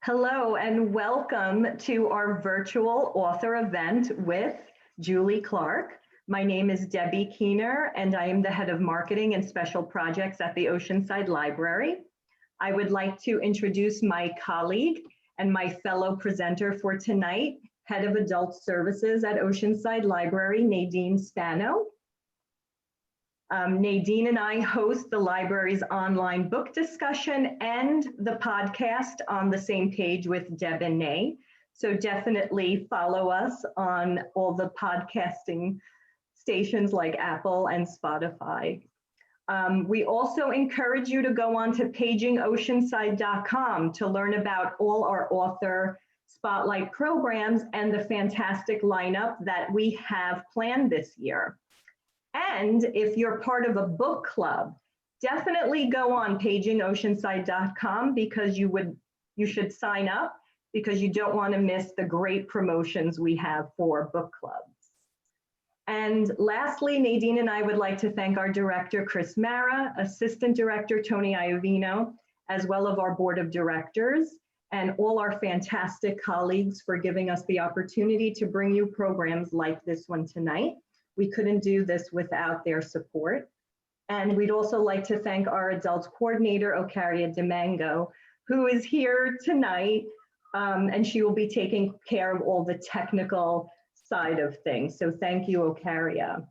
Hello and welcome to our virtual author event with Julie Clark. My name is Debbie Keener and I am the head of marketing and special projects at the Oceanside Library. I would like to introduce my colleague and my fellow presenter for tonight, head of adult services at Oceanside Library, Nadine Spano. Nadine and I host the library's online book discussion and the podcast on the same page with Deb and Nay. So definitely follow us on all the podcasting stations like Apple and Spotify. We also encourage you to go on to pagingoceanside.com to learn about all our author spotlight programs and the fantastic lineup that we have planned this year. And if you're part of a book club, definitely go on pagingoceanside.com because you should sign up because you don't want to miss the great promotions we have for book clubs. And lastly, Nadine and I would like to thank our director, Chris Mara, assistant director, Tony Iovino, as well as our board of directors and all our fantastic colleagues for giving us the opportunity to bring you programs like this one tonight. We couldn't do this without their support. And we'd also like to thank our adults coordinator, Ocaria DeMango, who is here tonight, and she will be taking care of all the technical side of things. So thank you, Ocaria.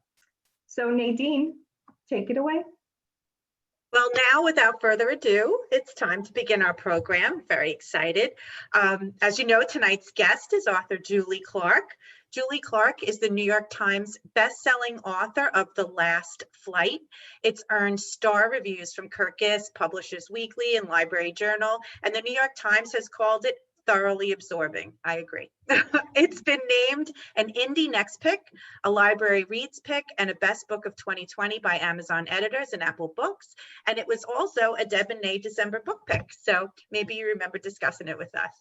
So Nadine, take it away. Well, now, without further ado, it's time to begin our program. Very excited. As you know, tonight's guest is author Julie Clark. Julie Clark is the New York Times best-selling author of The Last Flight. It's earned star reviews from Kirkus, Publishers Weekly, and Library Journal, and the New York Times has called it thoroughly absorbing. I agree. It's been named an Indie Next Pick, a Library Reads Pick, and a Best Book of 2020 by Amazon editors and Apple Books. And it was also a Deb and Nay December book pick. So maybe you remember discussing it with us.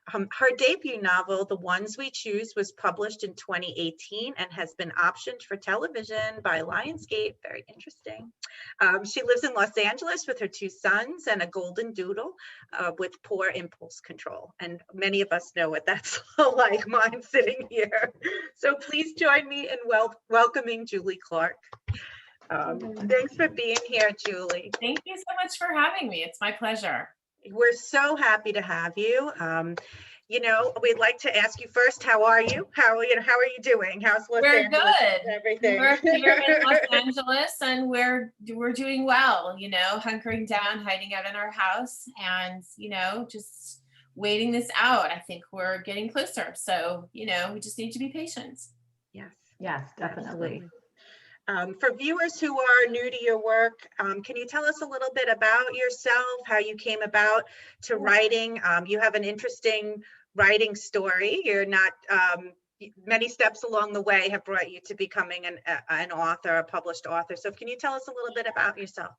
Her debut novel, The Ones We Choose, was published in 2018 and has been optioned for television by Lionsgate. Very interesting. She lives in Los Angeles with her two sons and a golden doodle with poor impulse control. And many of us know what that's like, mine sitting here. So please join me in welcoming Julie Clark. Thanks for being here, Julie. Thank you so much for having me. It's my pleasure. We're so happy to have you. We'd like to ask you first, how are you? How are you doing? How's Los We're Angeles good. and everything? We're here in Los Angeles and we're doing well, hunkering down, hiding out in our house and, just waiting this out. I think we're getting closer. So, we just need to be patient. Yes, definitely. For viewers who are new to your work, can you tell us a little bit about yourself, how you came about to writing? You have an interesting writing story. You're not, many steps along the way have brought you to becoming an author, a published author. So can you tell us a little bit about yourself?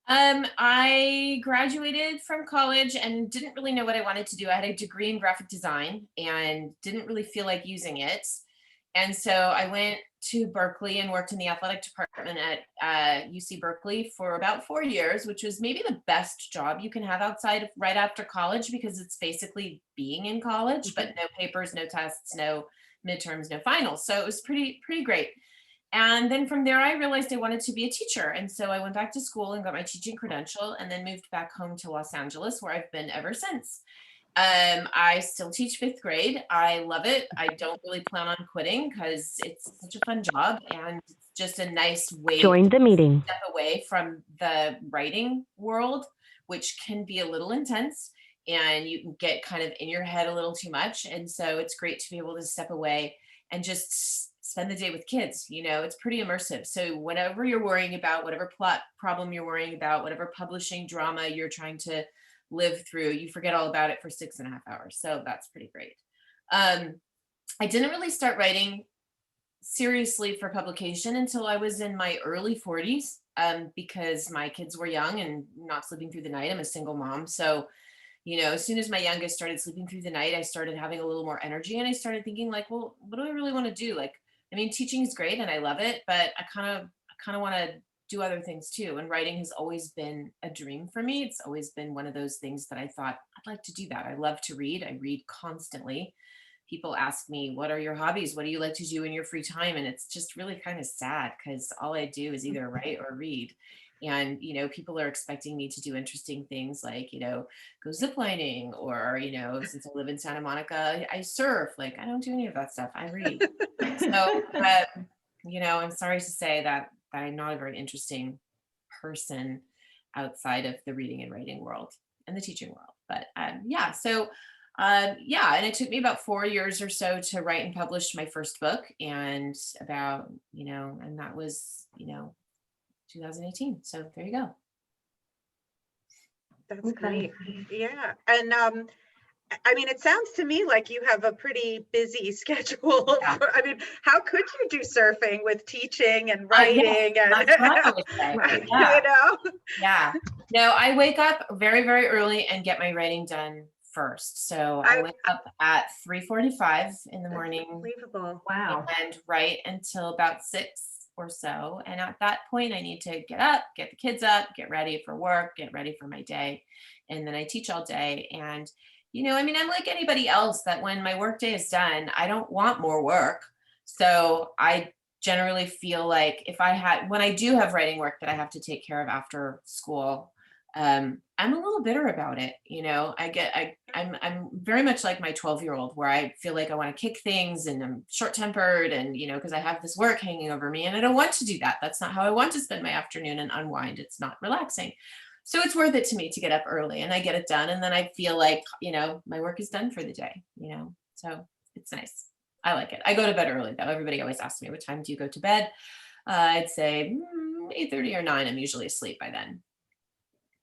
I graduated from college and didn't really know what I wanted to do. I had a degree in graphic design and didn't really feel like using it. And so I went to Berkeley and worked in the athletic department at UC Berkeley for about 4 years, which was maybe the best job you can have outside of right after college because it's basically being in college, but no papers, no tests, no midterms, no finals. So it was pretty great. And then from there, I realized I wanted to be a teacher. And so I went back to school and got my teaching credential and then moved back home to Los Angeles, where I've been ever since. I still teach 5th grade. I love it. I don't really plan on quitting because it's such a fun job and it's just a nice way to step away from the writing world, which can be a little intense and you can get kind of in your head a little too much. And so it's great to be able to step away and just spend the day with kids. It's pretty immersive. So whatever you're worrying about, whatever plot problem you're worrying about, whatever publishing drama you're trying to live through, you forget all about it for 6.5 hours. So that's pretty great. I didn't really start writing seriously for publication until I was in my early 40s because my kids were young and not sleeping through the night. I'm a single mom. So, as soon as my youngest started sleeping through the night, I started having a little more energy and I started thinking like, well, what do I really want to do? Teaching is great and I love it, but I kind of want to do other things too. And writing has always been a dream for me. It's always been one of those things that I thought I'd like to do that. I love to read. I read constantly. People ask me, what are your hobbies? What do you like to do in your free time? And it's just really kind of sad because all I do is either write or read. And, you know, people are expecting me to do interesting things like, you know, go ziplining or, you know, since I live in Santa Monica, I surf. Like, I don't do any of that stuff. I read. So, you know, I'm sorry to say that I'm not a very interesting person outside of the reading and writing world and the teaching world. But yeah, so yeah, and it took me about 4 years or so to write and publish my first book, and about, you know, and that was, you know, 2018. So there you go. That's great. Yeah. And I mean, it sounds to me like you have a pretty busy schedule. Yeah. I mean, how could you do surfing with teaching and writing and That's what I would say. Right. Yeah. you know? Yeah. No, I wake up very, very early and get my writing done first. So I wake up at 3:45 in the morning. Unbelievable. Wow. And write until about 6 or so. And at that point, I need to get up, get the kids up, get ready for work, get ready for my day. And then I teach all day. And, you know, I mean, I'm like anybody else that when my work day is done, I don't want more work. So I generally feel like when I do have writing work that I have to take care of after school, I'm a little bitter about it. You know, I'm very much like my 12-year-old where I feel like I want to kick things and I'm short-tempered and, you know, because I have this work hanging over me and I don't want to do that. That's not how I want to spend my afternoon and unwind. It's not relaxing. So it's worth it to me to get up early and I get it done. And then I feel like, you know, my work is done for the day, you know, so it's nice. I like it. I go to bed early though. Everybody always asks me, what time do you go to bed? I'd say 8:30 or 9. I'm usually asleep by then.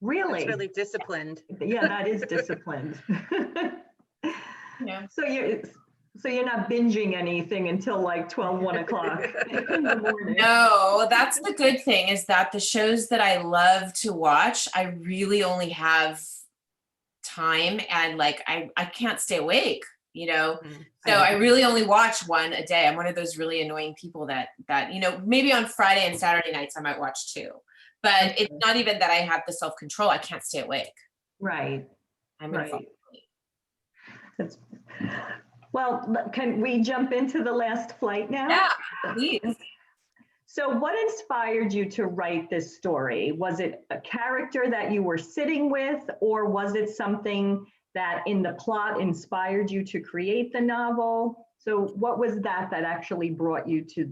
Really? That's really disciplined. Yeah, that is disciplined. Yeah. So you're not binging anything until like 12, 1 o'clock in the morning. No, that's the good thing is that the shows that I love to watch, I really only have time and like I can't stay awake, you know. So I really only watch one a day. I'm one of those really annoying people that you know, maybe on Friday and Saturday nights I might watch 2. But it's not even that I have the self-control. I can't stay awake. Right. I'm gonna fall asleep. Well, can we jump into the last flight now? Yeah, please. So what inspired you to write this story? Was it a character that you were sitting with, or was it something that in the plot inspired you to create the novel? So what was that actually brought you to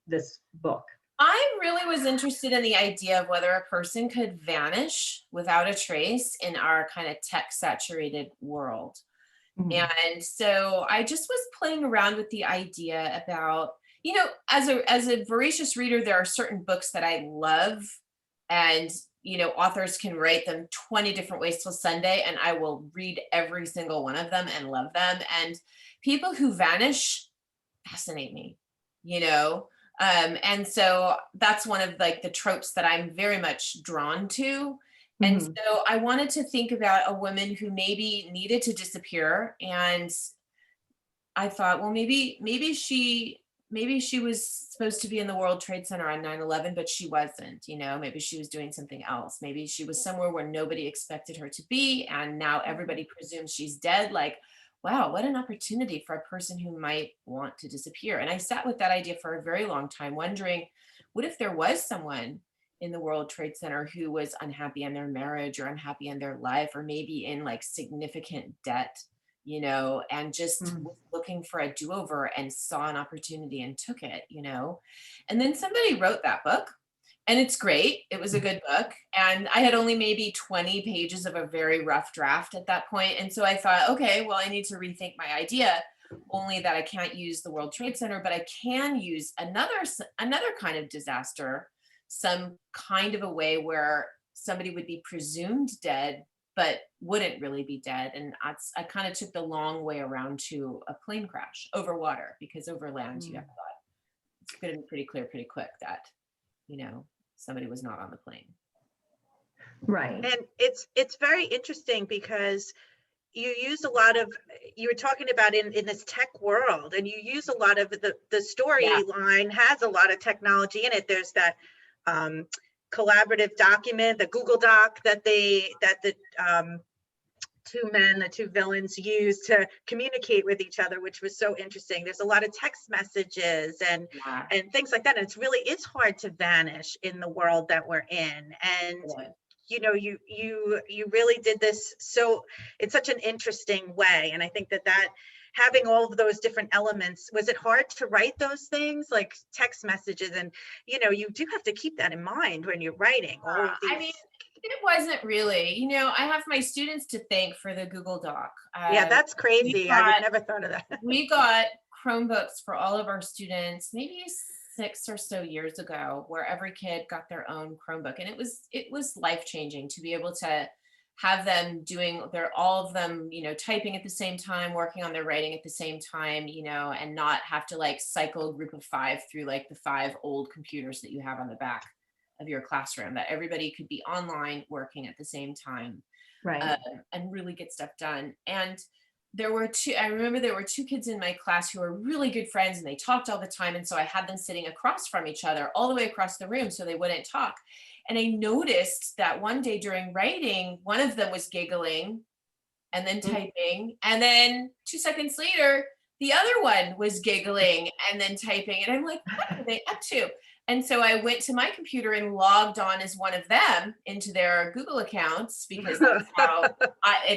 this book? I really was interested in the idea of whether a person could vanish without a trace in our kind of tech-saturated world. And so I just was playing around with the idea about, you know, as a voracious reader, there are certain books that I love and, you know, authors can write them 20 different ways till Sunday and I will read every single one of them and love them. And people who vanish fascinate me, you know? And so that's one of like the tropes that I'm very much drawn to. And so I wanted to think about a woman who maybe needed to disappear. And I thought, well, maybe she was supposed to be in the World Trade Center on 9/11, but she wasn't, you know, maybe she was doing something else. Maybe she was somewhere where nobody expected her to be. And now everybody presumes she's dead. Like, wow, what an opportunity for a person who might want to disappear. And I sat with that idea for a very long time, wondering, what if there was someone in the World Trade Center who was unhappy in their marriage or unhappy in their life, or maybe in like significant debt, you know, and just was looking for a do-over and saw an opportunity and took it, you know. And then somebody wrote that book. And it's great. It was a good book. And I had only maybe 20 pages of a very rough draft at that point. And so I thought, okay, well, I need to rethink my idea, only that I can't use the World Trade Center, but I can use another kind of disaster, some kind of a way where somebody would be presumed dead, but wouldn't really be dead. And I kind of took the long way around to a plane crash over water, because over land, you have thought it's going to be pretty clear pretty quick that, you know, somebody was not on the plane. Right. And it's very interesting because you use a lot of, you were talking about in this tech world, and you use a lot of the storyline has a lot of technology in it. There's that collaborative document, the Google Doc that the the two villains use to communicate with each other, which was so interesting. There's a lot of text messages and things like that. And it's hard to vanish in the world that we're in. And you know, you really did this so it's such an interesting way. And I think that having all of those different elements, was it hard to write those things like text messages? And you know, you do have to keep that in mind when you're writing all of these. I mean, it wasn't really, you know, I have my students to thank for the Google Doc. Yeah, that's crazy. I would never thought of that. We got Chromebooks for all of our students, maybe 6 or so years ago, where every kid got their own Chromebook. And it was life-changing to be able to have them doing all of them, you know, typing at the same time, working on their writing at the same time, you know, and not have to like cycle a group of 5 through like the 5 old computers that you have on the back of your classroom, that everybody could be online working at the same time, Right. and really get stuff done. And I remember there were 2 kids in my class who were really good friends, and they talked all the time. And so I had them sitting across from each other all the way across the room so they wouldn't talk. And I noticed that one day during writing, one of them was giggling and then typing. And then 2 seconds later, the other one was giggling and then typing. And I'm like, what are they up to? And so I went to my computer and logged on as one of them into their Google accounts, because that's how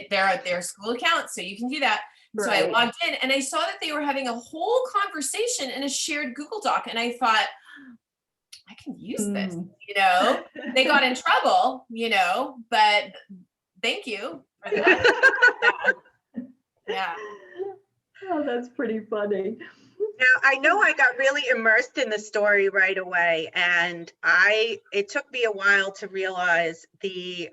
they're their school accounts. So you can do that. Right. So I logged in and I saw that they were having a whole conversation in a shared Google Doc. And I thought, I can use this, you know. They got in trouble, you know, but thank you for that. Yeah. Oh, that's pretty funny. Now, I know I got really immersed in the story right away, and it took me a while to realize the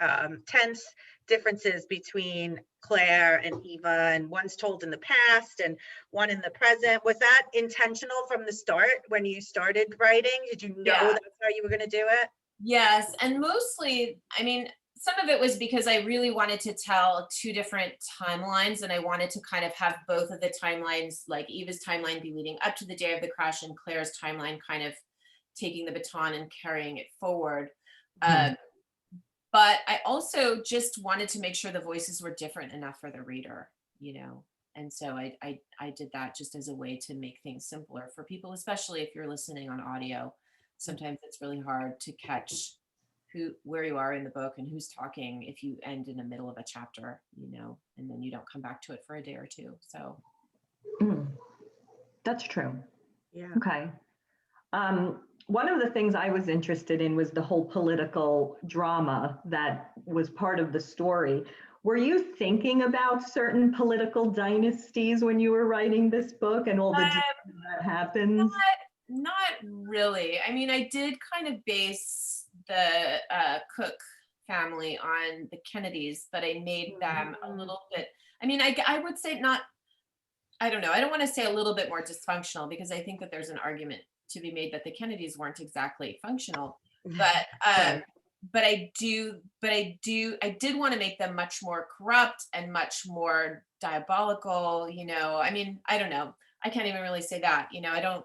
tense differences between Claire and Eva, and one's told in the past and one in the present. Was that intentional from the start when you started writing? Did you know that's how you were going to do it? Yes, and mostly, I mean, some of it was because I really wanted to tell 2 different timelines, and I wanted to kind of have both of the timelines, like Eva's timeline be leading up to the day of the crash and Claire's timeline kind of taking the baton and carrying it forward. But I also just wanted to make sure the voices were different enough for the reader, you know. And so I did that just as a way to make things simpler for people, especially if you're listening on audio. Sometimes it's really hard to catch where you are in the book and who's talking if you end in the middle of a chapter, you know, and then you don't come back to it for a day or 2. So that's true. Yeah. Okay. One of the things I was interested in was the whole political drama that was part of the story. Were you thinking about certain political dynasties when you were writing this book and all the drama that happens? Not really. I mean, I did kind of base the Cook family on the Kennedys, but I made them a little bit, I mean, I would say not, I don't know, I don't want to say a little bit more dysfunctional, because I think that there's an argument to be made that the Kennedys weren't exactly functional, but I did want to make them much more corrupt and much more diabolical, you know. I mean, I don't know, I can't even really say that, you know. I don't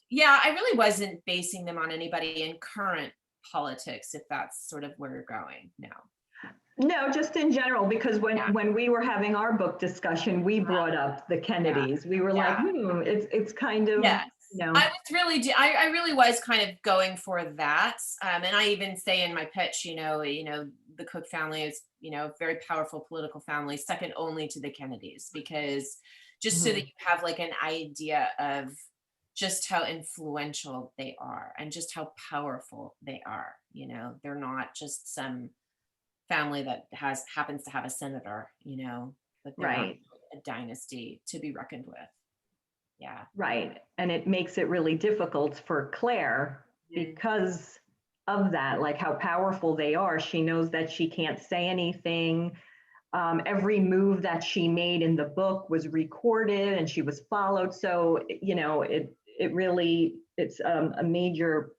yeah, I really wasn't basing them on anybody in current politics, if that's sort of where you're going now. No, just in general, because when we were having our book discussion, we brought up the Kennedys. We were like, it's kind of, you know. I really was kind of going for that. And I even say in my pitch, you know, the Cook family is, you know, a very powerful political family, second only to the Kennedys, because just so that you have like an idea of just how influential they are and just how powerful they are. You know, they're not just some family that happens to have a senator, you know, but they're not a dynasty to be reckoned with. Yeah. Right. And it makes it really difficult for Claire because of that, like how powerful they are. She knows that she can't say anything. Every move that she made in the book was recorded and she was followed. So, you know, it's a major,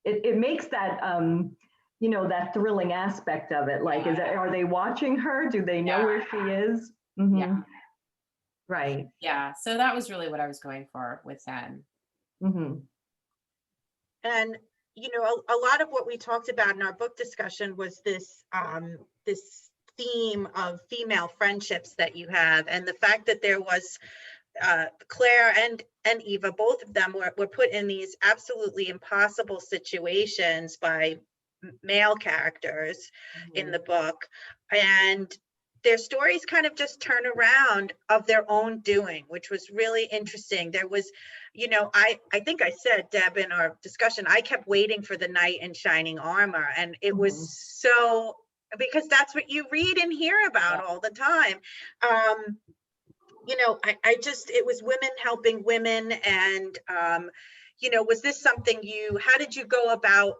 it makes that, you know, that thrilling aspect of it. Like, are they watching her? Do they know where she is? Yeah. Right. Yeah. So that was really what I was going for with them. And a lot of what we talked about in our book discussion was this theme of female friendships that you have, and the fact that there was Claire and Eva, both of them were put in these absolutely impossible situations by male characters in the book, and their stories kind of just turn around of their own doing, which was really interesting. There was, I think I said, Deb, in our discussion, I kept waiting for the knight in shining armor, and it was so, because that's what you read and hear about all the time. It was women helping women, and was this something how did you go about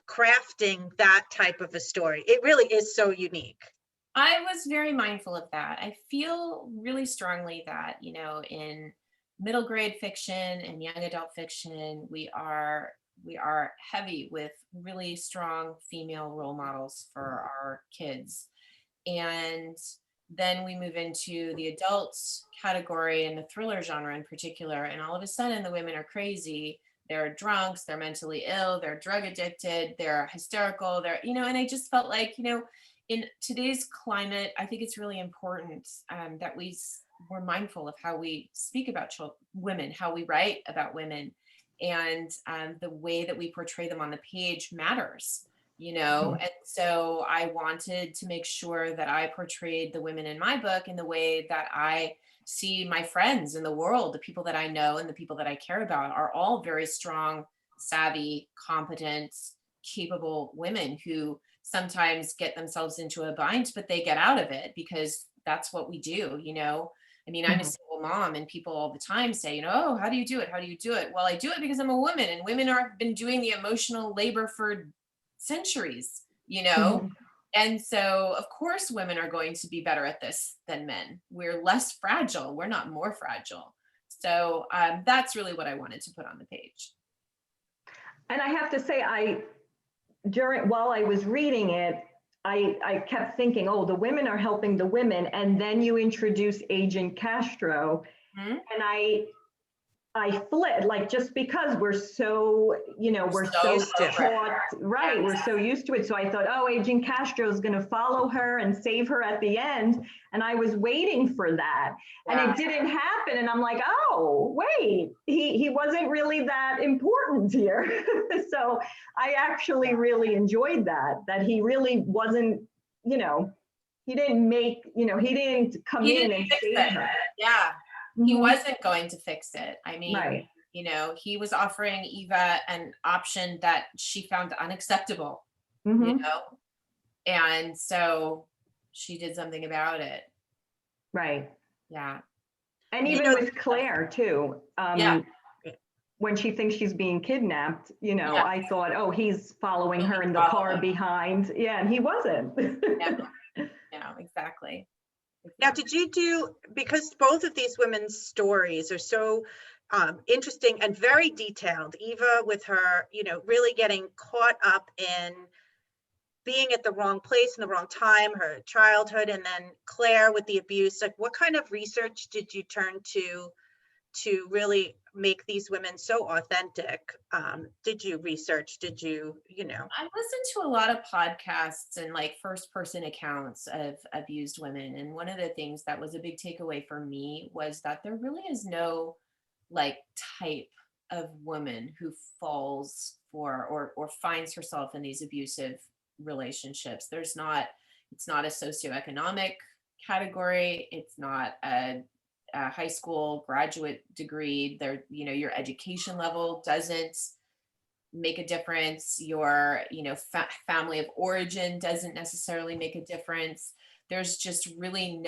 crafting that type of a story? It really is so unique. I was very mindful of that. I feel really strongly that, in middle grade fiction and young adult fiction, we are heavy with really strong female role models for our kids. And then we move into the adults category and the thriller genre in particular, and all of a sudden the women are crazy. They're drunks, they're mentally ill, they're drug addicted, they're hysterical, and I just felt like, in today's climate, I think it's really important that we're mindful of how we speak about women, how we write about women, and the way that we portray them on the page matters, And so I wanted to make sure that I portrayed the women in my book in the way that I see my friends in the world, the people that I know and the people that I care about are all very strong, savvy, competent, capable women who sometimes get themselves into a bind, but they get out of it because that's what we do, I'm a single mom, and people all the time say, oh, how do you do it? How do you do it? Well, I do it because I'm a woman, and women have been doing the emotional labor for centuries, And so of course women are going to be better at this than men. We're less fragile. We're not more fragile. So that's really what I wanted to put on the page. And I have to say, while I was reading it, I kept thinking, oh, the women are helping the women. And then you introduce Agent Castro. And I fled, like, just because we're so, we're so taught, right? We're so used to it. So I thought, oh, Agent Castro is going to follow her and save her at the end. And I was waiting for that. And it didn't happen. And I'm like, oh, wait, he wasn't really that important here. So I actually really enjoyed that he really wasn't, he didn't make, he didn't come in and save her. Yeah. He wasn't going to fix it. I mean, right. He was offering Eva an option that she found unacceptable, and so she did something about it. Right. Yeah. And even with Claire too. When she thinks she's being kidnapped, I thought, oh, he's following her in the car behind. Yeah, and he wasn't. Yeah, exactly. Now, did you because both of these women's stories are so interesting and very detailed, Eva with her, really getting caught up in being at the wrong place in the wrong time, her childhood, and then Claire with the abuse, like what kind of research did you turn to really make these women so authentic? Did you research? Did you, I listened to a lot of podcasts and like first person accounts of abused women. And one of the things that was a big takeaway for me was that there really is no like type of woman who falls for or finds herself in these abusive relationships. It's not a socioeconomic category. It's not a high school graduate degree. Your education level doesn't make a difference. Your family of origin doesn't necessarily make a difference. There's just really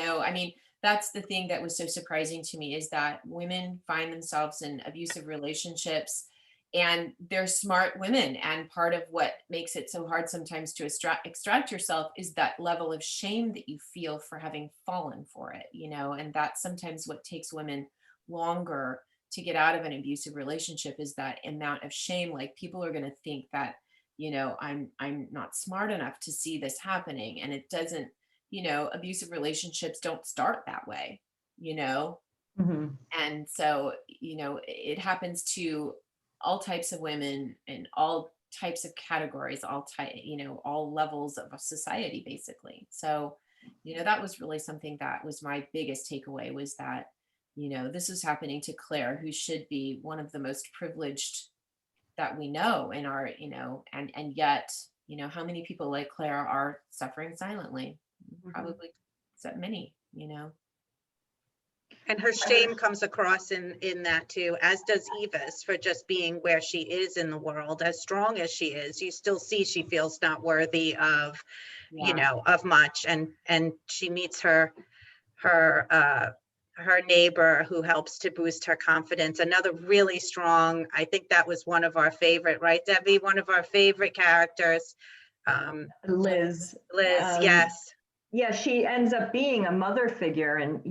that's the thing that was so surprising to me, is that women find themselves in abusive relationships, and they're smart women. And part of what makes it so hard sometimes to extract yourself is that level of shame that you feel for having fallen for it, and that's sometimes what takes women longer to get out of an abusive relationship, is that amount of shame. Like, people are going to think that, I'm not smart enough to see this happening. And it doesn't, abusive relationships don't start that way, And so, it happens to all types of women in all types of categories, all levels of a society, basically. So, that was really something that was my biggest takeaway, was that, this is happening to Claire, who should be one of the most privileged that we know in our, and yet, how many people like Claire are suffering silently? Probably many, And her shame comes across in that too, as does Eva's, for just being where she is in the world. As strong as she is, you still see she feels not worthy of, of much. And she meets her neighbor who helps to boost her confidence. Another really strong, I think that was one of our favorite, right, Debbie? One of our favorite characters. Liz. Liz, yes. Yeah, she ends up being a mother figure, and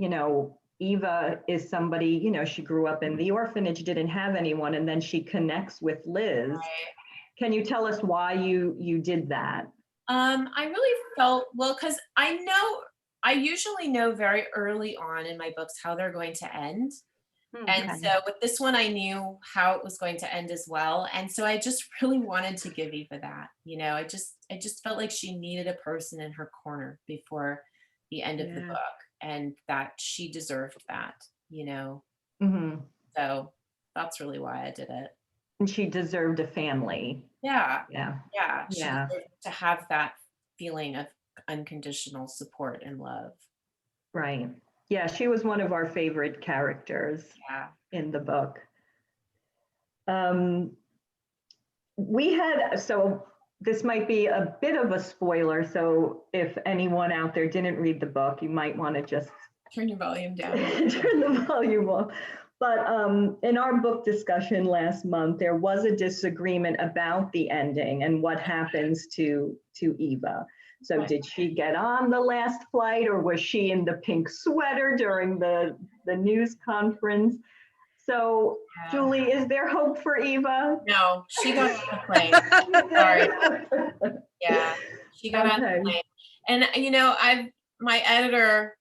Eva is somebody, she grew up in the orphanage, didn't have anyone, and then she connects with Liz. Right. Can you tell us why you did that? I really felt, well, because I usually know very early on in my books how they're going to end. And Okay. so with this one, I knew how it was going to end as well. And so I just really wanted to give Eva that, I just felt like she needed a person in her corner before the end of the book, and that she deserved that, Mm-hmm. So that's really why I did it. And she deserved a family. Yeah. Yeah. She Yeah. deserved to have that feeling of unconditional support and love. Right. Yeah, she was one of our favorite characters in the book. So this might be a bit of a spoiler, so if anyone out there didn't read the book, you might want to just turn your volume down. Turn the volume off. But in our book discussion last month, there was a disagreement about the ending and what happens to Eva. So did she get on the last flight, or was she in the pink sweater during the news conference? So, Julie, is there hope for Eva? No, she got on the plane. Sorry. Yeah, she got on the plane. And, my editor,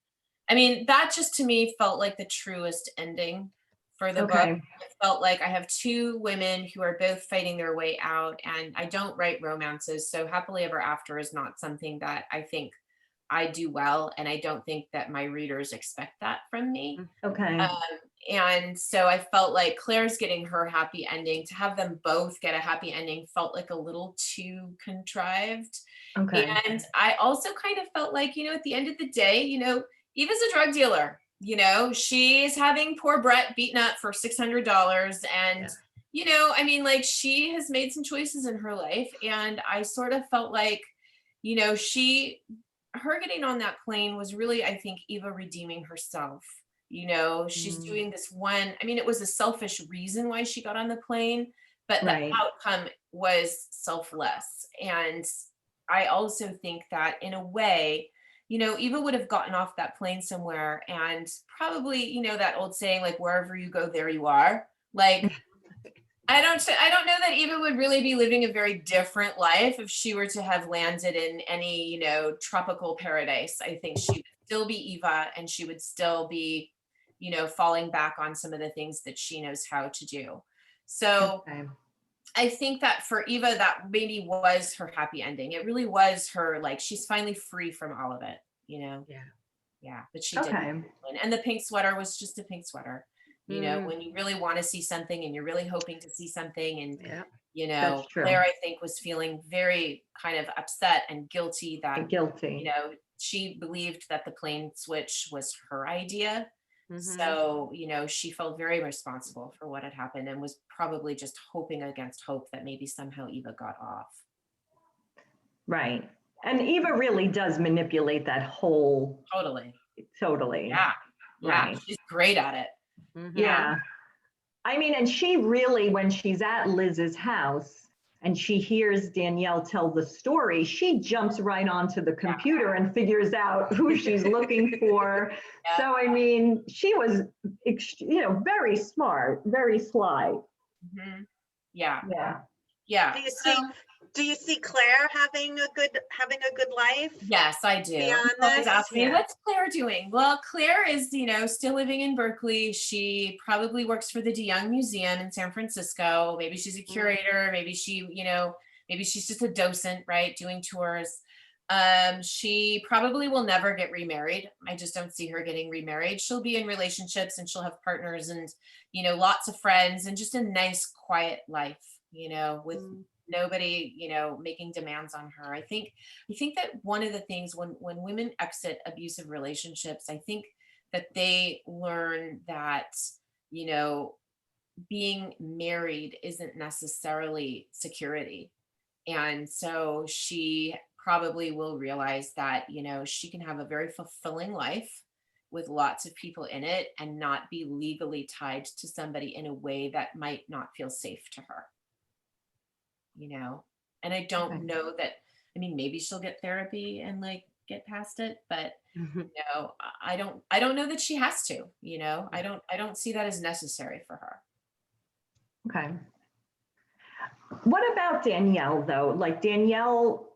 that just to me felt like the truest ending for the book. It felt like I have two women who are both fighting their way out, and I don't write romances, so happily ever after is not something that I think I do well, and I don't think that my readers expect that from me. Okay. And so I felt like Claire's getting her happy ending. To have them both get a happy ending felt like a little too contrived. Okay. And I also kind of felt like, at the end of the day, Eva's a drug dealer. She's having poor Brett beaten up for $600. And, she has made some choices in her life. And I sort of felt like, her getting on that plane was really, I think, Eva redeeming herself. She's doing this one, it was a selfish reason why she got on the plane, but the outcome was selfless. And I also think that in a way, Eva would have gotten off that plane somewhere and probably, that old saying, like, wherever you go, there you are. Like, I don't know that Eva would really be living a very different life if she were to have landed in any, tropical paradise. I think she would still be Eva, and she would still be, falling back on some of the things that she knows how to do. So I think that for Eva, that maybe was her happy ending. It really was her, like, she's finally free from all of it, Yeah, but she didn't. And the pink sweater was just a pink sweater. When you really want to see something and you're really hoping to see something, and Claire, I think, was feeling very kind of upset and guilty that she believed that the plane switch was her idea. So, she felt very responsible for what had happened and was probably just hoping against hope that maybe somehow Eva got off. Right. And Eva really does manipulate that whole. Totally. Yeah. Right. She's great at it. Yeah. And she really, when she's at Liz's house and she hears Danielle tell the story, she jumps right onto the computer and figures out who she's looking for. So, she was, very smart, very sly. Yeah. Do you see Claire having a good life? Yes, I do. Beyond this? Ask me, what's Claire doing? Well, Claire is, still living in Berkeley. She probably works for the DeYoung Museum in San Francisco. Maybe she's a curator. Maybe she, Maybe she's just a docent, right? Doing tours. She probably will never get remarried. I just don't see her getting remarried. She'll be in relationships and she'll have partners and, lots of friends and just a nice, quiet life, with nobody, making demands on her. I think that one of the things when women exit abusive relationships, I think that they learn that, being married isn't necessarily security. And so she probably will realize that, she can have a very fulfilling life with lots of people in it and not be legally tied to somebody in a way that might not feel safe to her. And I don't know that, maybe she'll get therapy and like get past it, but I don't know that she has to, I don't see that as necessary for her. Okay. What about Danielle though? Like Danielle,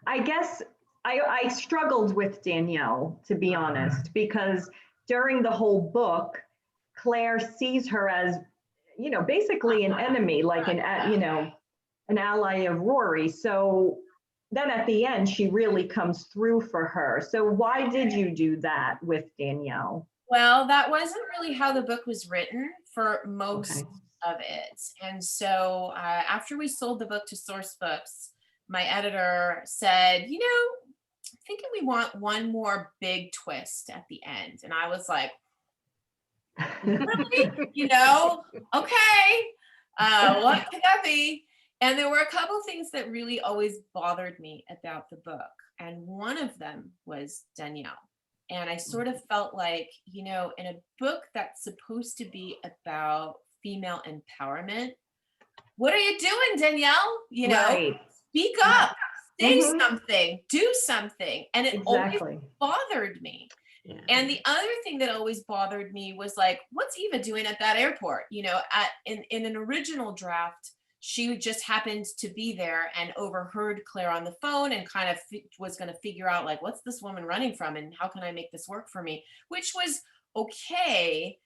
I guess I struggled with Danielle, to be honest, because during the whole book, Claire sees her as, basically an enemy, like an ally of Rory. So then at the end, she really comes through for her. So why did you do that with Danielle? Well, that wasn't really how the book was written for most of it. And so after we sold the book to Source Books, my editor said, thinking we want one more big twist at the end. And I was like, really? Okay. What could that be? And there were a couple things that really always bothered me about the book. And one of them was Danielle. And I sort of felt like, in a book that's supposed to be about female empowerment, what are you doing, Danielle? Right. Speak up, say something, do something. And it always bothered me. Yeah. And the other thing that always bothered me was like, what's Eva doing at that airport? In an original draft, she just happened to be there and overheard Claire on the phone and kind of was going to figure out like, what's this woman running from and how can I make this work for me? Which was okay.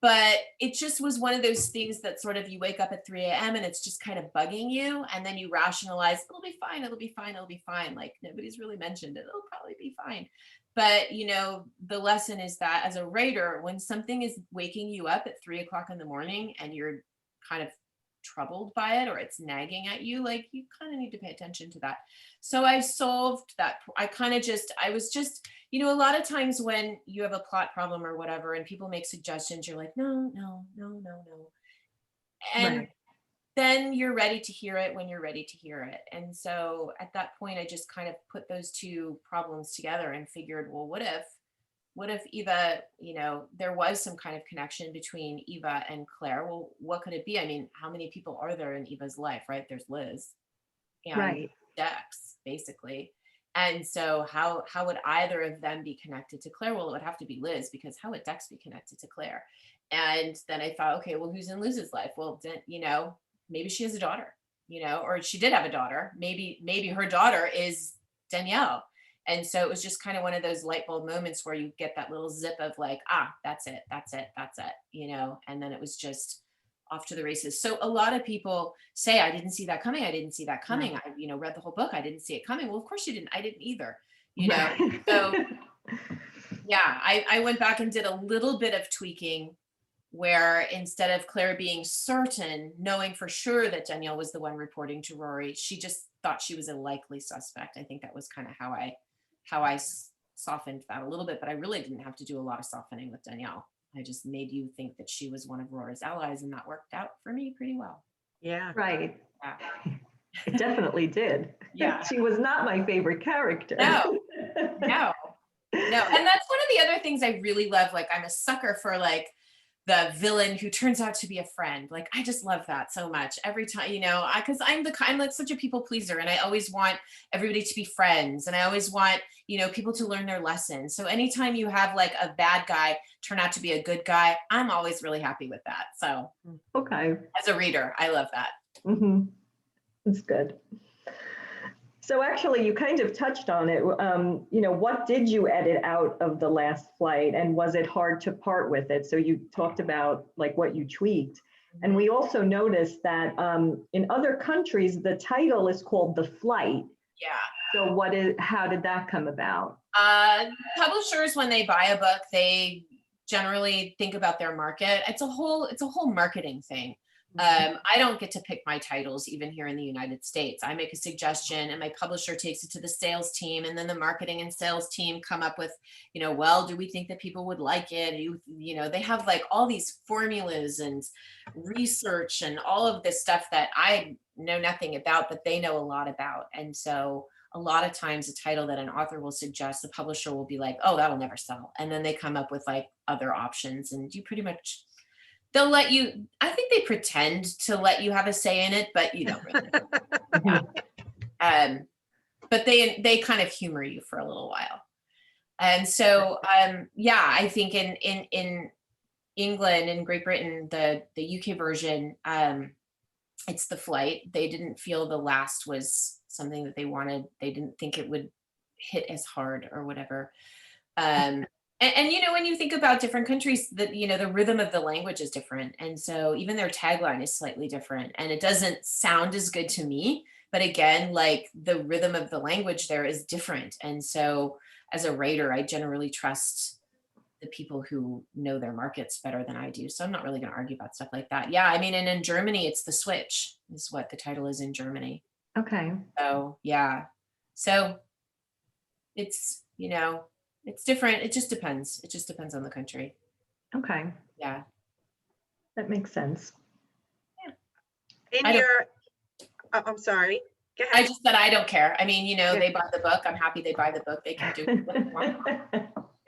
But it just was one of those things that sort of you wake up at 3 a.m. and it's just kind of bugging you. And then you rationalize, it'll be fine, it'll be fine, it'll be fine. Like nobody's really mentioned it. It'll probably be fine. But, the lesson is that as a writer, when something is waking you up at 3 o'clock in the morning and you're kind of troubled by it or it's nagging at you, like you kind of need to pay attention to that. So I solved that. I was just, a lot of times when you have a plot problem or whatever and people make suggestions, you're like, no. And then you're ready to hear it when you're ready to hear it. And so at that point, I just kind of put those two problems together and figured, well, what if Eva, there was some kind of connection between Eva and Claire? Well, what could it be? How many people are there in Eva's life, right? There's Liz and Dex, basically. And so how would either of them be connected to Claire? Well, it would have to be Liz, because how would Dex be connected to Claire? And then I thought, okay, well, who's in Liz's life? Well, maybe she has a daughter, or she did have a daughter. Maybe her daughter is Danielle. And so it was just kind of one of those light bulb moments where you get that little zip of like, that's it. And then it was just off to the races. So a lot of people say, I didn't see that coming. I read the whole book. I didn't see it coming. Well, of course you didn't. I didn't either, So yeah, I went back and did a little bit of tweaking where instead of Claire being certain, knowing for sure that Danielle was the one reporting to Rory, she just thought she was a likely suspect. I think that was kind of how I softened that a little bit, but I really didn't have to do a lot of softening with Danielle. I just made you think that she was one of Rory's allies, and that worked out for me pretty well. Yeah. Right. Yeah. It definitely did. Yeah. She was not my favorite character. No. And that's one of the other things I really love. Like I'm a sucker for like the villain who turns out to be a friend. Like, I just love that so much every time, because I'm like such a people pleaser, and I always want everybody to be friends, and I always want, people to learn their lessons. So anytime you have like a bad guy turn out to be a good guy, I'm always really happy with that. So, okay. As a reader, I love that. Mm-hmm. It's good. So actually, you kind of touched on it. What did you edit out of The Last Flight, and was it hard to part with it? So you talked about like what you tweaked. And we also noticed that in other countries, the title is called The Flight. Yeah. So how did that come about? Publishers, when they buy a book, they generally think about their market. It's a whole marketing thing. I don't get to pick my titles even here in the United States. I make a suggestion and my publisher takes it to the sales team, and then the marketing and sales team come up with, well, do we think that people would like it? They have like all these formulas and research and all of this stuff that I know nothing about, but they know a lot about. And so a lot of times a title that an author will suggest, the publisher will be like, oh, that'll never sell. And then they come up with like other options, and you pretty much, they'll let you, I think they pretend to let you have a say in it, but you don't really. Yeah. But they kind of humor you for a little while. And so, I think in England and Great Britain, the UK version, it's The Flight. They didn't feel the last was something that they wanted. They didn't think it would hit as hard or whatever. And when you think about different countries, that the rhythm of the language is different, and so even their tagline is slightly different, and it doesn't sound as good to me. But again, like the rhythm of the language there is different, and so as a writer, I generally trust the people who know their markets better than I do. So I'm not really going to argue about stuff like that. Yeah, I mean, and in Germany, it's The Switch is what the title is in Germany. Okay. So yeah, so it's it's different. It just depends. It just depends on the country. Okay. Yeah. That makes sense. Yeah. I'm sorry. Go ahead. I just said I don't care. I mean, they buy the book. I'm happy they buy the book. They can do what they want.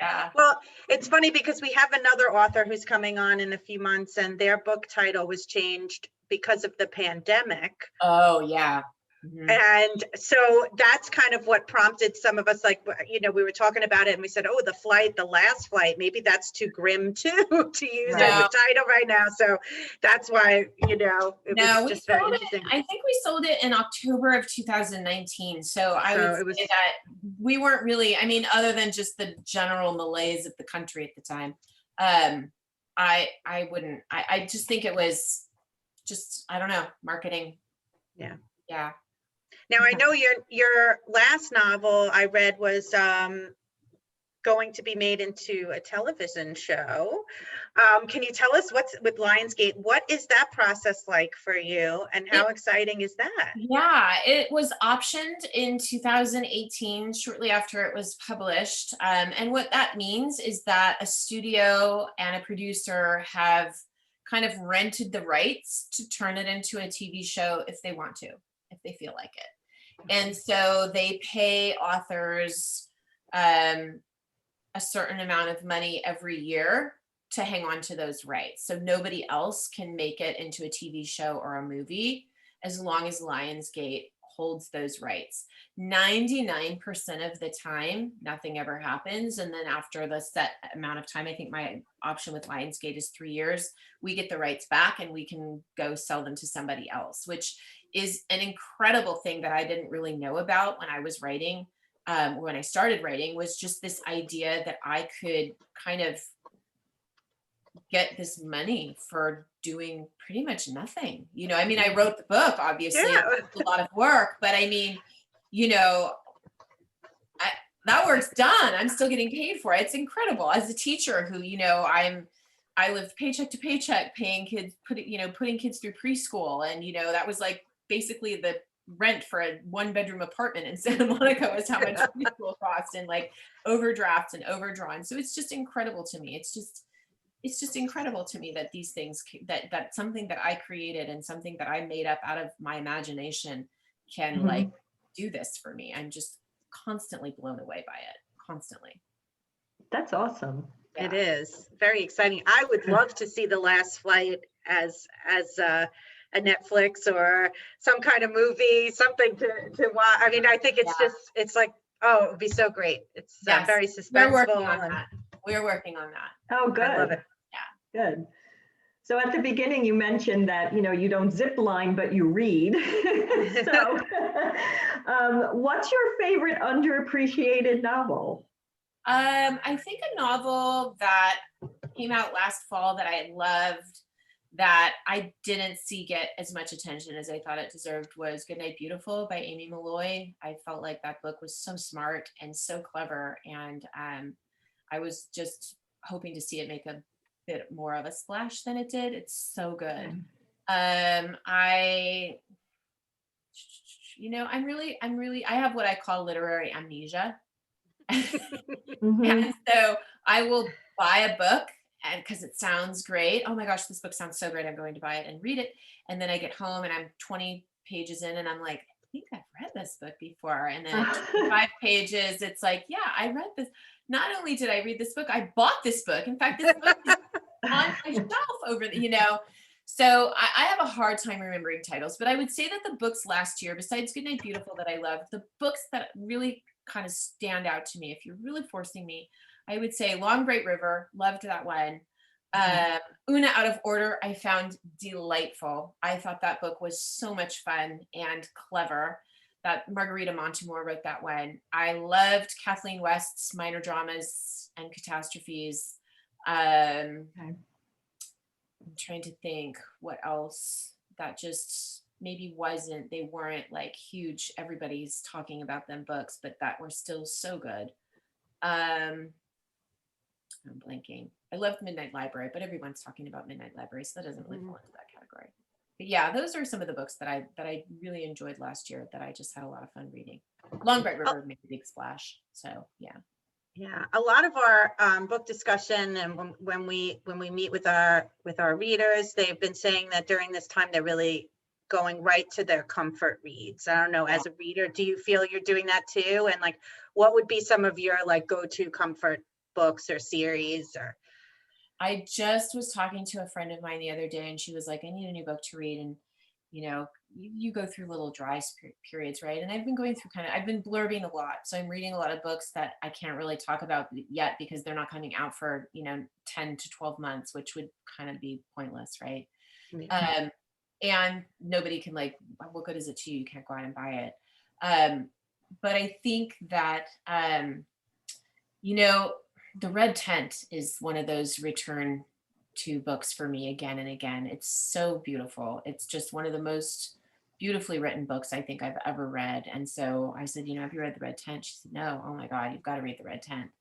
Yeah. Well, it's funny because we have another author who's coming on in a few months, and their book title was changed because of the pandemic. Oh, yeah. Mm-hmm. And so that's kind of what prompted some of us, like, we were talking about it and we said, oh, the last flight, maybe that's too grim to use as a title right now. So that's why, it was just very interesting. I think we sold it in October of 2019. So I would say that we weren't really, I mean, other than just the general malaise of the country at the time, I just think it was just, I don't know, marketing. Yeah. Yeah. Now, I know your last novel I read was going to be made into a television show. Can you tell us what's with Lionsgate? What is that process like for you, and how exciting is that? Yeah, it was optioned in 2018, shortly after it was published. And what that means is that a studio and a producer have kind of rented the rights to turn it into a TV show if they want to, if they feel like it. And so they pay authors a certain amount of money every year to hang on to those rights. So nobody else can make it into a TV show or a movie as long as Lionsgate holds those rights. 99% of the time, nothing ever happens. And then after the set amount of time, I think my option with Lionsgate is 3 years, we get the rights back and we can go sell them to somebody else, which is an incredible thing that I didn't really know about when I was writing. When I started writing, was just this idea that I could kind of get this money for doing pretty much nothing. I mean, I wrote the book, obviously, It's a lot of work, but I mean, that work's done. I'm still getting paid for it. It's incredible. As a teacher who, I lived paycheck to paycheck, paying kids, putting kids through preschool. And, that was like basically the rent for a 1-bedroom apartment in Santa Monica was how much preschool cost, and like overdrafts and overdrawn. So it's just incredible to me. It's just incredible to me that these things, that something that I created and something that I made up out of my imagination can like do this for me. I'm just constantly blown away by it, constantly. That's awesome. Yeah. It is very exciting. I would love to see The Last Flight as a Netflix or some kind of movie, something to watch. I mean, I think it's like, oh, it would be so great. It's very suspenseful. We're working on that. Oh, good. I love it. Yeah. Good. So at the beginning, you mentioned that, you don't zip line, but you read. So what's your favorite underappreciated novel? I think a novel that came out last fall that I loved that I didn't see get as much attention as I thought it deserved was Goodnight Beautiful by Amy Malloy. I felt like that book was so smart and so clever, and I was just hoping to see it make a bit more of a splash than it did. It's so good. I have what I call literary amnesia. And so I will buy a book and because it sounds great. Oh my gosh, this book sounds so great. I'm going to buy it and read it. And then I get home and I'm 20 pages in and I'm like, I think I've read this book before. And then at 25 pages, it's like, yeah, I read this. Not only did I read this book, I bought this book. In fact, this book is on my shelf over the. So I have a hard time remembering titles, but I would say that the books last year, besides Goodnight Beautiful that I loved, the books that really kind of stand out to me, if you're really forcing me, I would say Long Bright River, loved that one. Una Out of Order, I found delightful. I thought that book was so much fun and clever. That Margarita Montemore wrote that one. I loved Kathleen West's Minor Dramas and Catastrophes. I'm trying to think what else that just maybe they weren't like huge, everybody's talking about them books, but that were still so good. I'm blanking. I loved Midnight Library, but everyone's talking about Midnight Library, so that doesn't really fall into that category. But yeah, those are some of the books that I really enjoyed last year that I just had a lot of fun reading. Long Bright River made a big splash, so yeah. Yeah, a lot of our book discussion and when we meet with our readers, they've been saying that during this time they're really going right to their comfort reads. I don't know, as a reader, do you feel you're doing that too? And like, what would be some of your like go-to comfort books or series? Or I just was talking to a friend of mine the other day, and she was like, I need a new book to read. And you go through little dry periods, right? And I've been going through I've been blurbing a lot. So I'm reading a lot of books that I can't really talk about yet because they're not coming out for, 10 to 12 months, which would kind of be pointless, right? Yeah. And nobody can what good is it to you? You can't go out and buy it. But I think that, The Red Tent is one of those return to books for me again and again. It's so beautiful. It's just one of the most beautifully written books I think I've ever read. And so I said, have you read The Red Tent? She said, no. Oh my God, you've got to read The Red Tent.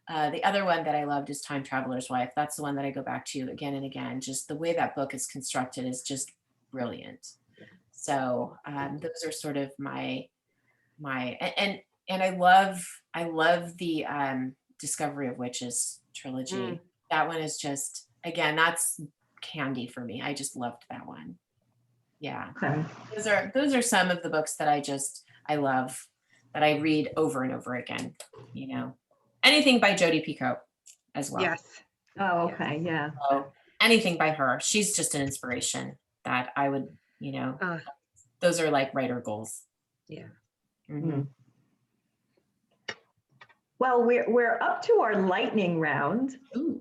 The other one that I loved is Time Traveler's Wife. That's the one that I go back to again and again. Just the way that book is constructed is just brilliant. So those are sort of my and I love the Discovery of Witches trilogy. That one is just, again, that's candy for me. I just loved that one. Yeah. Okay. Those are some of the books that I love, that I read over and over again. Anything by Jodi Picoult as well. Yes. Oh, okay. Yeah. So anything by her. She's just an inspiration that I would, those are like writer goals. Yeah. Mm-hmm. Well, we're up to our lightning round. Ooh,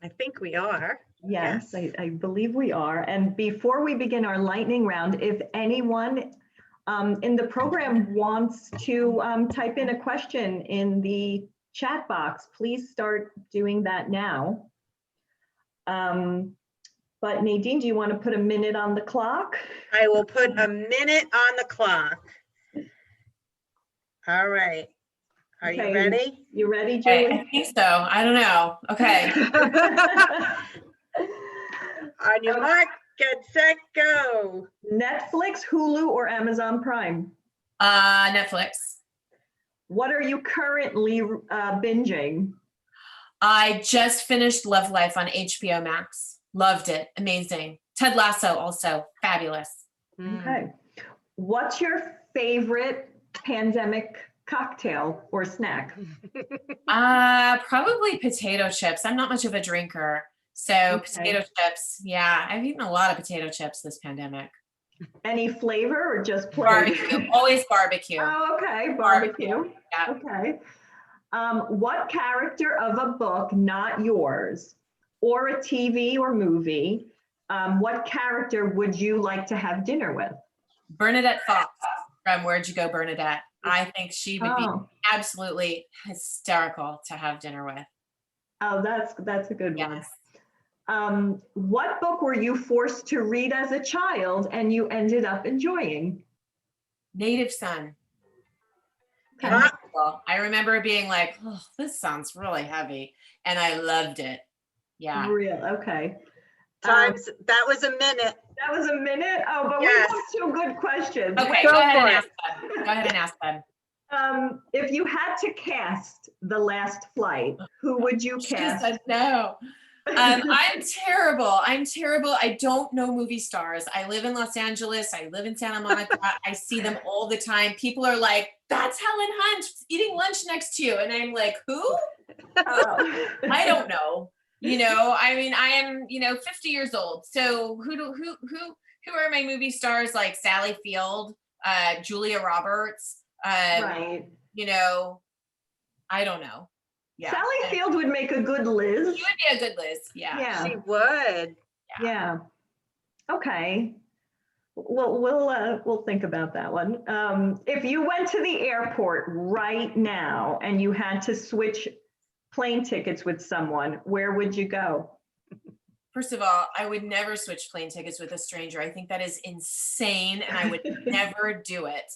I think we are. Yes, I believe we are. And before we begin our lightning round, if anyone in the program wants to type in a question in the chat box, please start doing that now. But Nadine, do you want to put a minute on the clock? I will put a minute on the clock. All right. Are you ready? You ready, Julie? I think so. I don't know. Okay. On your mark, get set, go. Netflix, Hulu, or Amazon Prime? Netflix. What are you currently binging? I just finished Love Life on HBO Max. Loved it. Amazing. Ted Lasso also fabulous. Okay. What's your favorite pandemic cocktail or snack? Probably potato chips. I'm not much of a drinker. So potato chips. Yeah, I've eaten a lot of potato chips this pandemic. Any flavor or just plain? Barbecue. Always barbecue. Oh, okay. Barbecue. Yeah. Okay. What character of a book, not yours, or a TV or movie, what character would you like to have dinner with? Bernadette Fox from Where'd You Go, Bernadette? I think she would be absolutely hysterical to have dinner with. Oh, that's a good one. What book were you forced to read as a child and you ended up enjoying? Native Son. Okay. In high school. I remember being like, oh, this sounds really heavy. And I loved it. Yeah. Real, okay. Times, that was a minute. That was a minute? Oh, but Yes. we have 2 good questions. Okay, Go go ahead for and it. ask them. Go ahead and ask them. If you had to cast The Last Flight, who would you She cast? said no. I'm terrible. I'm terrible. I don't know movie stars. I live in Los Angeles. I live in Santa Monica. I see them all the time. People are like, that's Helen Hunt eating lunch next to you. And I'm like, who? Oh. I don't know. You know, I mean, I am, you know, 50 years old. So who are my movie stars? Like Sally Field, Julia Roberts, Right. you know, I don't know. Yeah. Sally Field would make a good Liz. She would be a good Liz. Yeah. Yeah. She would. Yeah. Okay. Well, we'll think about that one. If you went to the airport right now and you had to switch plane tickets with someone, where would you go? First of all, I would never switch plane tickets with a stranger. I think that is insane and I would never do it.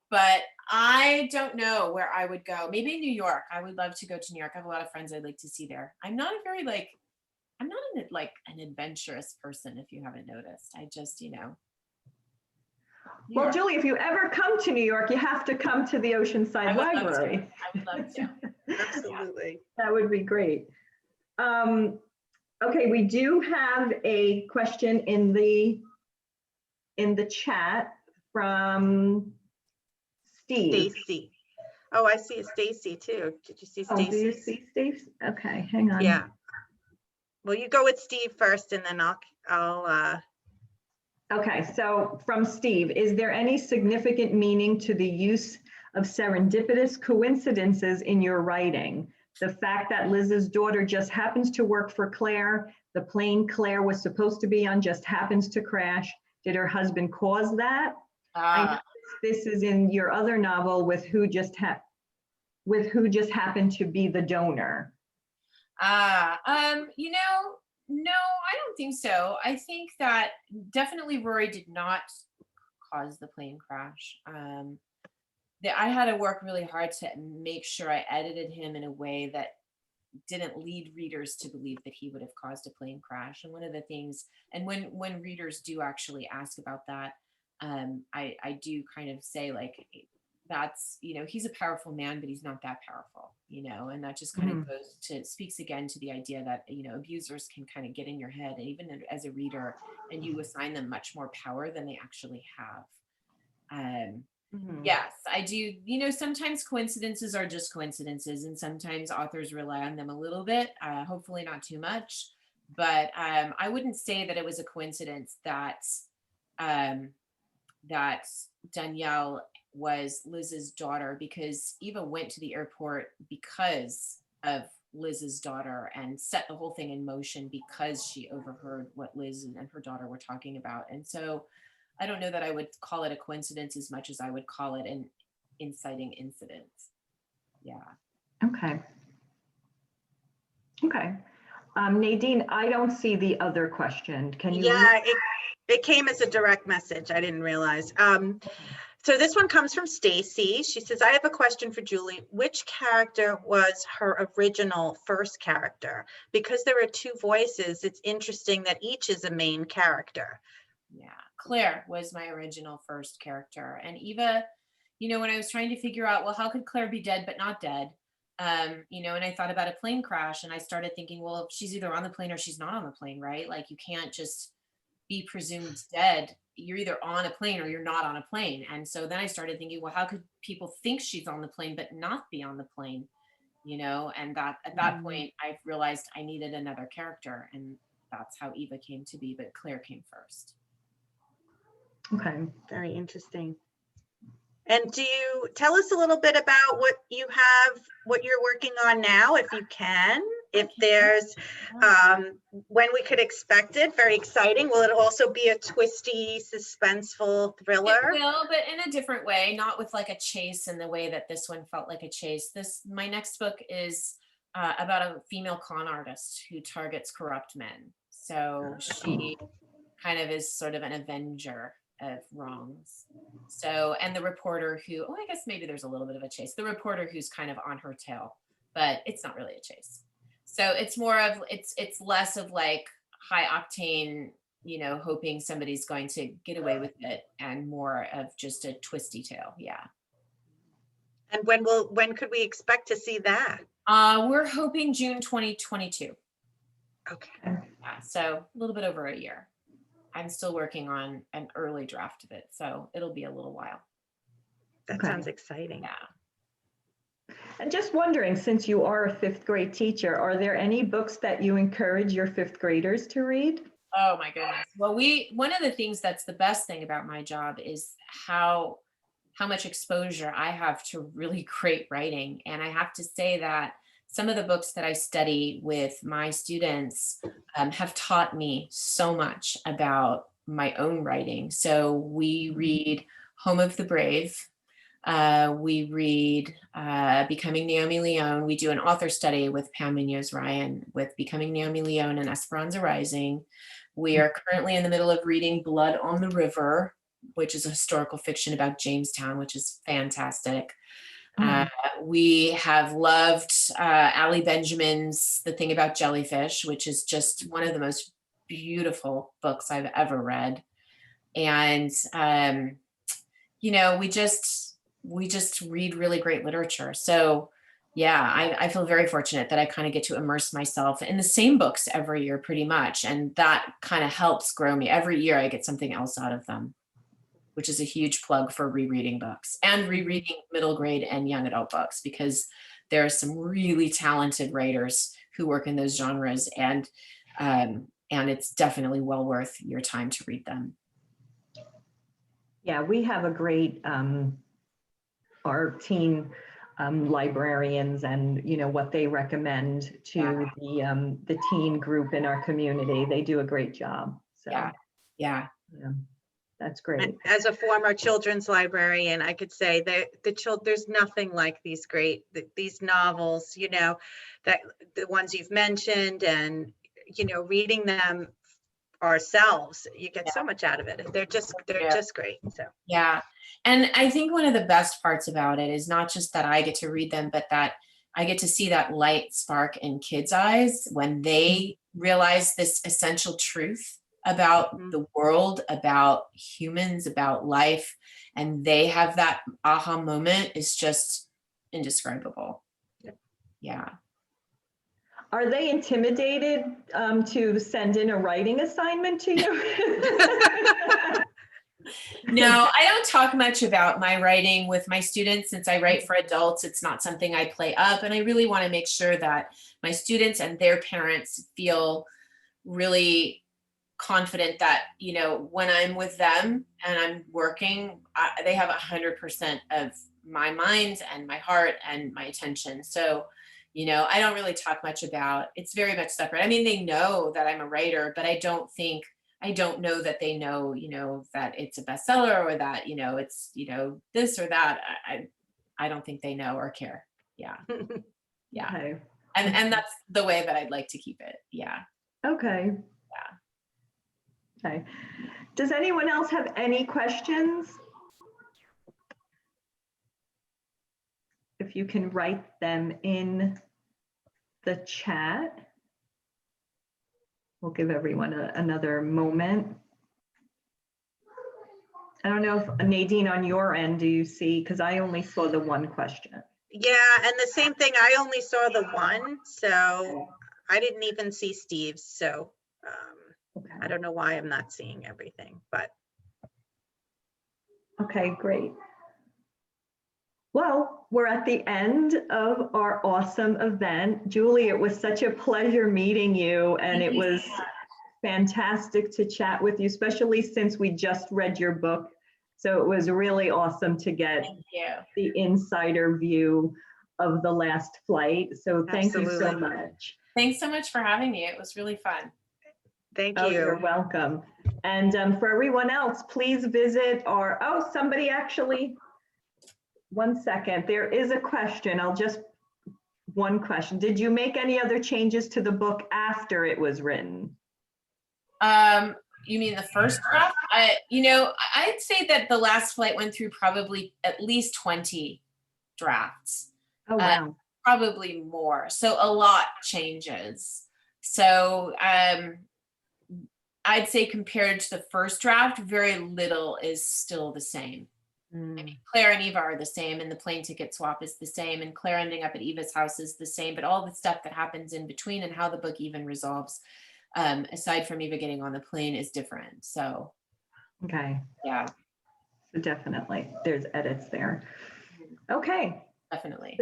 But I don't know where I would go. Maybe New York. I would love to go to New York. I have a lot of friends I'd like to see there. I'm not an adventurous person, if you haven't noticed. I just, you know. New Well, York. Julie, if you ever come to New York, you have to come to the Oceanside I would love to. Library. I would love to. Absolutely. That would be great. Okay, we do have a question in the chat from Steve. Stacy. Oh, I see a Stacy too. Did you see Oh, do you Stacy? see Steve? Okay, hang on. Yeah. Well, you go with Steve first, and then I'll. Okay, so from Steve, is there any significant meaning to the use of serendipitous coincidences in your writing? The fact that Liz's daughter just happens to work for Claire, the plane Claire was supposed to be on just happens to crash. Did her husband cause that? I know this is in your other novel with who just happened to be the donor. You know, no, I don't think so. I think that definitely Rory did not cause the plane crash. I had to work really hard to make sure I edited him in a way that didn't lead readers to believe that he would have caused a plane crash. And one of the things, and when readers do actually ask about that, I do kind of say like, that's, you know, he's a powerful man, but he's not that powerful, you know, and that just kind of speaks again to the idea that, you know, abusers can kind of get in your head, and even as a reader, and you assign them much more power than they actually have. Yes, I do. You know, sometimes coincidences are just coincidences, and sometimes authors rely on them a little bit, hopefully not too much. But I wouldn't say that it was a coincidence that that Danielle was Liz's daughter, because Eva went to the airport because of Liz's daughter and set the whole thing in motion because she overheard what Liz and her daughter were talking about. And so I don't know that I would call it a coincidence as much as I would call it an inciting incident. Yeah. Okay. Okay. Nadine, I don't see the other question. Can you? Yeah, it came as a direct message. I didn't realize. So this one comes from Stacy. She says, I have a question for Julie. Which character was her original first character? Because there are 2 voices, it's interesting that each is a main character. Yeah, Claire was my original first character. And Eva, you know, when I was trying to figure out, well, how could Claire be dead but not dead? You know, and I thought about a plane crash, and I started thinking, well, if she's either on the plane or she's not on the plane, right? Like, you can't just be presumed dead. You're either on a plane or you're not on a plane. And so then I started thinking, well, how could people think she's on the plane but not be on the plane? You know, and that at that point I realized I needed another character, and that's how Eva came to be, but Claire came first. Okay. Very interesting. And do you tell us a little bit about what you're working on now, if you can, if there's, when we could expect it? Very exciting. Will it also be a twisty, suspenseful thriller? It will, but in a different way, not with like a chase in the way that this one felt like a chase. My next book is about a female con artist who targets corrupt men. So she kind of is sort of an avenger of wrongs. So, and the reporter who, oh, I guess maybe there's a little bit of a chase. The reporter who's kind of on her tail, but it's not really a chase. So it's more of, it's less of like high octane, you know, hoping somebody's going to get away with it, and more of just a twisty tale. Yeah. And when could we expect to see that? We're hoping June 2022. Okay. Yeah, so a little bit over a year. I'm still working on an early draft of it, so it'll be a little while. That sounds exciting. Yeah. And just wondering, since you are a 5th grade teacher, are there any books that you encourage your 5th graders to read? Oh my goodness. Well, one of the things that's the best thing about my job is how much exposure I have to really great writing. And I have to say that some of the books that I study with my students have taught me so much about my own writing. So we read Home of the Brave. We read Becoming Naomi Leone. We do an author study with Pam Munoz-Ryan with Becoming Naomi Leone and Esperanza Rising. We are currently in the middle of reading Blood on the River, which is a historical fiction about Jamestown, which is fantastic. We have loved Ali Benjamin's The Thing About Jellyfish, which is just one of the most beautiful books I've ever read. And, you know, we just read really great literature. So yeah, I feel very fortunate that I kind of get to immerse myself in the same books every year pretty much. And that kind of helps grow me. Every year I get something else out of them, which is a huge plug for rereading books and rereading middle grade and young adult books, because there are some really talented writers who work in those genres, and it's definitely well worth your time to read them. Yeah, we have a great, our teen librarians, and you know what they recommend to the teen group in our community. They do a great job. So yeah. That's great. As a former children's librarian, I could say that there's nothing like these these novels, you know, that the ones you've mentioned, and, you know, reading them ourselves, you get so much out of it. They're just great. So yeah. And I think one of the best parts about it is not just that I get to read them, but that I get to see that light spark in kids' eyes when they realize this essential truth about the world, about humans, about life, and they have that aha moment is just indescribable. Yeah. Are they intimidated to send in a writing assignment to you? No, I don't talk much about my writing with my students. Since I write for adults, it's not something I play up, and I really want to make sure that my students and their parents feel really confident that, you know, when I'm with them and I'm working, they have 100% of my mind and my heart and my attention. So, you know, I don't really talk much about, it's very much separate. I mean, they know that I'm a writer, but I don't know that they know, you know, that it's a bestseller, or that, you know, it's, you know, this or that. I don't think they know or care. Yeah. Yeah. Okay. And that's the way that I'd like to keep it. Yeah. Okay. Yeah. Okay. Does anyone else have any questions? If you can write them in the chat. We'll give everyone another moment. I don't know if Nadine, on your end, do you see, because I only saw the one question. Yeah, and the same thing, I only saw the one, so I didn't even see Steve's, so Okay. I don't know why I'm not seeing everything, but. Okay, great. Well, we're at the end of our awesome event. Julie, it was such a pleasure meeting you, and it was fantastic to chat with you, especially since we just read your book. So it was really awesome to get the insider view of The Last Flight. So thank you so much. Thanks so much for having me. It was really fun. Thank you. Oh, you're welcome. And for everyone else, please visit our, somebody actually, one second, there is a question. I'll just one question. Did you make any other changes to the book after it was written? You mean the first draft? I'd say that The Last Flight went through probably at least 20 drafts. Oh, wow. Probably more. So a lot changes. So I'd say compared to the first draft, very little is still the same. I mean, Claire and Eva are the same, and the plane ticket swap is the same, and Claire ending up at Eva's house is the same, but all the stuff that happens in between and how the book even resolves, aside from Eva getting on the plane, is different. So, Okay. yeah. So definitely, there's edits there. Okay. Definitely.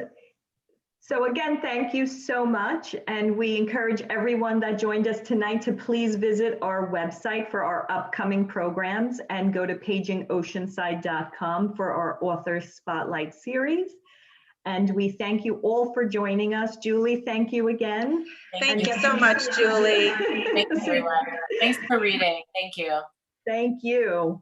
So again, thank you so much. And we encourage everyone that joined us tonight to please visit our website for our upcoming programs and go to pagingoceanside.com for our Author Spotlight series. And we thank you all for joining us. Julie, thank you again. Thank you so much, Julie. Thanks, everyone. Thanks for reading. Thank you. Thank you.